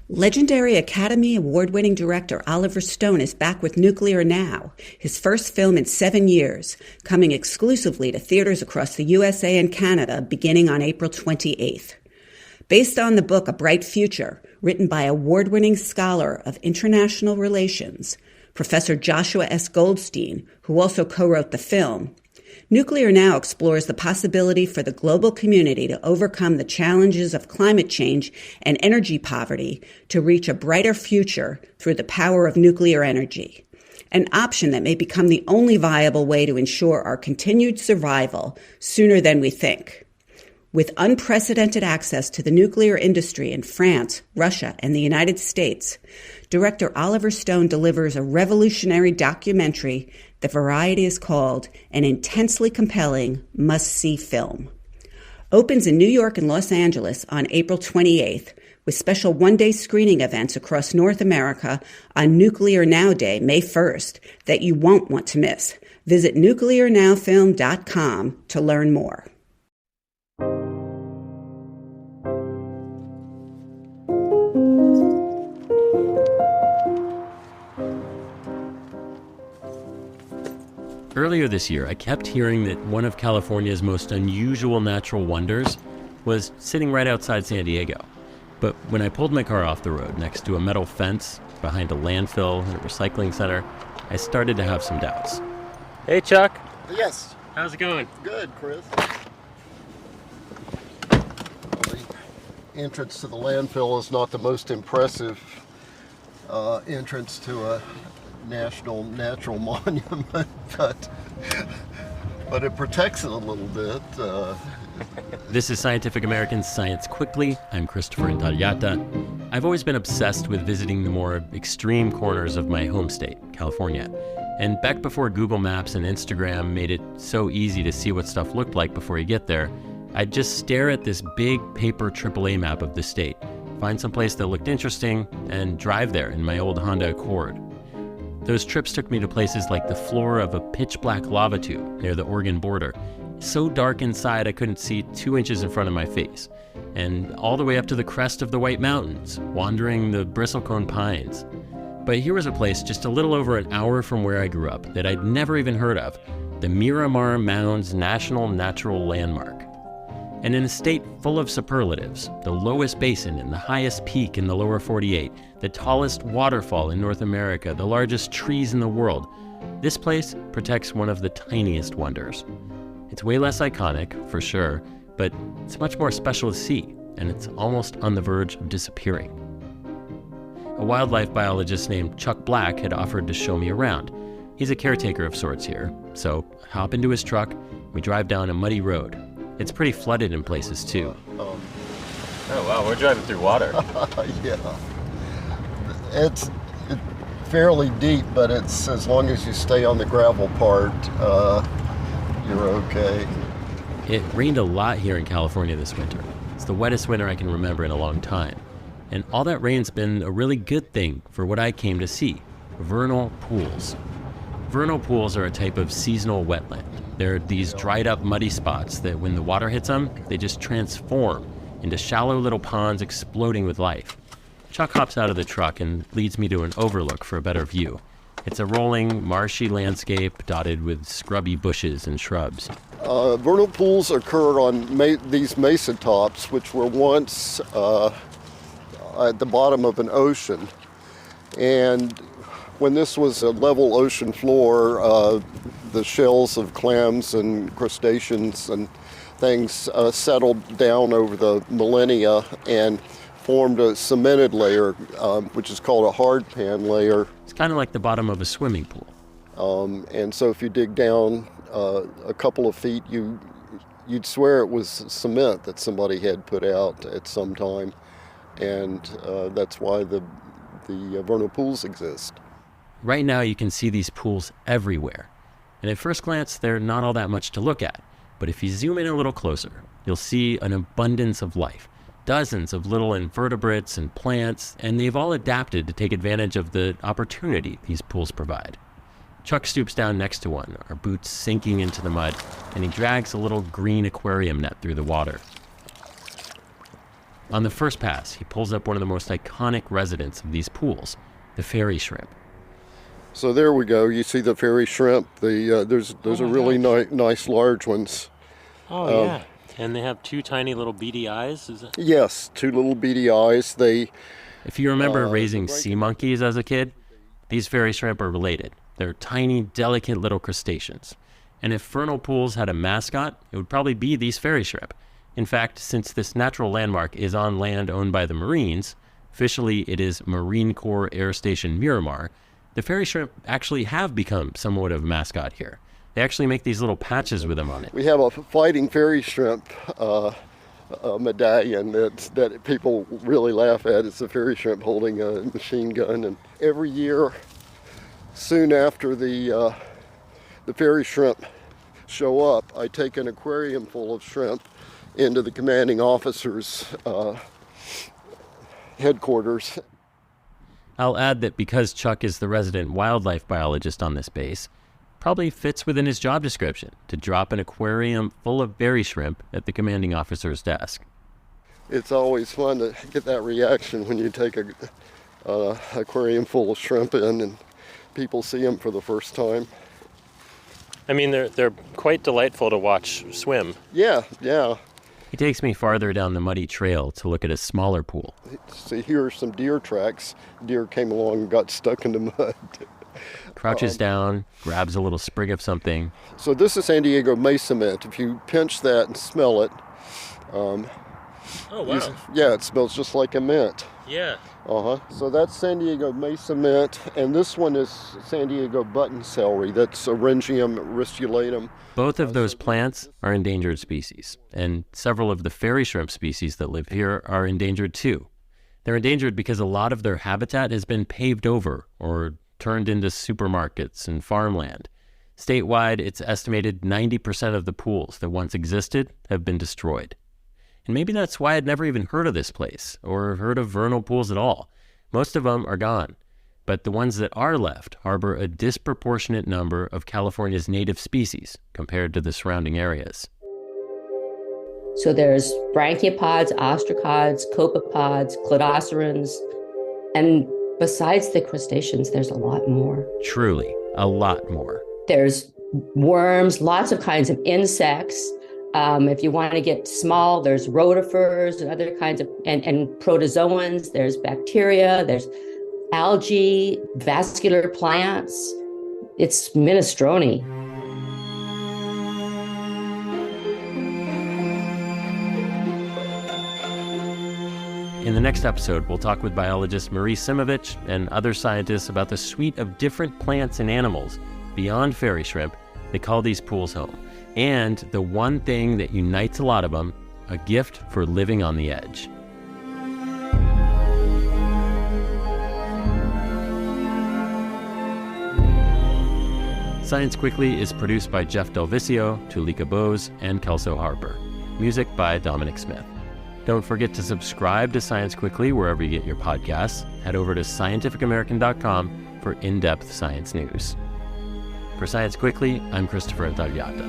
Legendary Academy Award-winning director Oliver Stone is back with Nuclear Now, his first film in 7 years, coming exclusively to theaters across the USA and Canada beginning on April 28th. Based on the book A Bright Future, written by award-winning scholar of international relations, Professor Joshua S. Goldstein, who also co-wrote the film, Nuclear Now explores the possibility for the global community to overcome the challenges of climate change and energy poverty to reach a brighter future through the power of nuclear energy, an option that may become the only viable way to ensure our continued survival sooner than we think. With unprecedented access to the nuclear industry in France, Russia, and the United States, director Oliver Stone delivers a revolutionary documentary that Variety has called an intensely compelling, must-see film. Opens in New York and Los Angeles on April 28th, with special one-day screening events across North America on Nuclear Now Day, May 1st, that you won't want to miss. Visit nuclearnowfilm.com to learn more. Earlier this year, I kept hearing that one of California's most unusual natural wonders was sitting right outside San Diego. But when I pulled my car off the road next to a metal fence behind a landfill and a recycling center, I started to have some doubts. Hey, Chuck. Yes. How's it going? Good, Chris. The entrance to the landfill is not the most impressive entrance to a national natural monument, but it protects it a little bit. This is Scientific American's Science Quickly. I'm Christopher Intagliata. I've always been obsessed with visiting the more extreme corners of my home state, California. And back before Google Maps and Instagram made it so easy to see what stuff looked like before you get there, I'd just stare at this big paper AAA map of the state, find some place that looked interesting, and drive there in my old Honda Accord. Those trips took me to places like the floor of a pitch-black lava tube near the Oregon border, so dark inside I couldn't see 2 inches in front of my face, and all the way up to the crest of the White Mountains, wandering the bristlecone pines. But here was a place just a little over an hour from where I grew up that I'd never even heard of, the Miramar Mounds National Natural Landmark. And in a state full of superlatives, the lowest basin and the highest peak in the lower 48, the tallest waterfall in North America, the largest trees in the world, this place protects one of the tiniest wonders. It's way less iconic, for sure, but it's much more special to see, and it's almost on the verge of disappearing. A wildlife biologist named Chuck Black had offered to show me around. He's a caretaker of sorts here, so I hop into his truck, we drive down a muddy road. It's pretty flooded in places, too. Oh, wow, we're driving through water. Yeah. It's fairly deep, but it's as long as you stay on the gravel part, you're okay. It rained a lot here in California this winter. It's the wettest winter I can remember in a long time. And all that rain's been a really good thing for what I came to see, vernal pools. Vernal pools are a type of seasonal wetland. They're these dried up muddy spots that when the water hits them, they just transform into shallow little ponds exploding with life. Chuck hops out of the truck and leads me to an overlook for a better view. It's a rolling, marshy landscape dotted with scrubby bushes and shrubs. Vernal pools occur on these mesa tops, which were once at the bottom of an ocean. And when this was a level ocean floor, the shells of clams and crustaceans and things settled down over the millennia and formed a cemented layer, which is called a hard pan layer. It's kind of like the bottom of a swimming pool. And so if you dig down a couple of feet, you'd swear it was cement that somebody had put out at some time. And that's why the vernal pools exist. Right now you can see these pools everywhere. And at first glance, they're not all that much to look at. But if you zoom in a little closer, you'll see an abundance of life. Dozens of little invertebrates and plants, and they've all adapted to take advantage of the opportunity these pools provide. Chuck stoops down next to one, our boots sinking into the mud, and he drags a little green aquarium net through the water. On the first pass, he pulls up one of the most iconic residents of these pools, the fairy shrimp. So there we go. You see the fairy shrimp. Those are really nice large ones. Oh, yeah. And they have two tiny little beady eyes? Is it? Yes, two little beady eyes. If you remember raising sea monkeys as a kid, these fairy shrimp are related. They're tiny, delicate little crustaceans. And if Vernal Pools had a mascot, it would probably be these fairy shrimp. In fact, since this natural landmark is on land owned by the Marines, officially it is Marine Corps Air Station Miramar, the fairy shrimp actually have become somewhat of a mascot here. They actually make these little patches with them on it. We have a fighting fairy shrimp medallion that people really laugh at. It's a fairy shrimp holding a machine gun. And every year, soon after the fairy shrimp show up, I take an aquarium full of shrimp into the commanding officer's headquarters. I'll add that because Chuck is the resident wildlife biologist on this base, probably fits within his job description to drop an aquarium full of fairy shrimp at the commanding officer's desk. It's always fun to get that reaction when you take an aquarium full of shrimp in and people see them for the first time. I mean, they're quite delightful to watch swim. Yeah. He takes me farther down the muddy trail to look at a smaller pool. See, here are some deer tracks. Deer came along and got stuck in the mud. Crouches down, grabs a little sprig of something. So this is San Diego mesa mint. If you pinch that and smell it, Oh, wow. yeah, it smells just like a mint. Yeah. So that's San Diego mesa mint, and this one is San Diego button celery. That's Orangium ristulatum. Both of those plants are endangered species, and several of the fairy shrimp species that live here are endangered too. They're endangered because a lot of their habitat has been paved over or turned into supermarkets and farmland. Statewide, it's estimated 90% of the pools that once existed have been destroyed. And maybe that's why I'd never even heard of this place or heard of vernal pools at all. Most of them are gone, but the ones that are left harbor a disproportionate number of California's native species compared to the surrounding areas. So there's brachiopods, ostracods, copepods, cladocerans, and besides the crustaceans, there's a lot more. Truly, a lot more. There's worms, lots of kinds of insects. If you want to get small, there's rotifers and other kinds of, and protozoans, there's bacteria, there's algae, vascular plants. It's minestrone. In the next episode, we'll talk with biologist Marie Simovich and other scientists about the suite of different plants and animals beyond fairy shrimp that call these pools home, and the one thing that unites a lot of them, a gift for living on the edge. Science Quickly is produced by Jeff Delvicio, Tulika Bose, and Kelso Harper. Music by Dominic Smith. Don't forget to subscribe to Science Quickly wherever you get your podcasts. Head over to scientificamerican.com for in-depth science news. For Science Quickly, I'm Christopher Intagliata.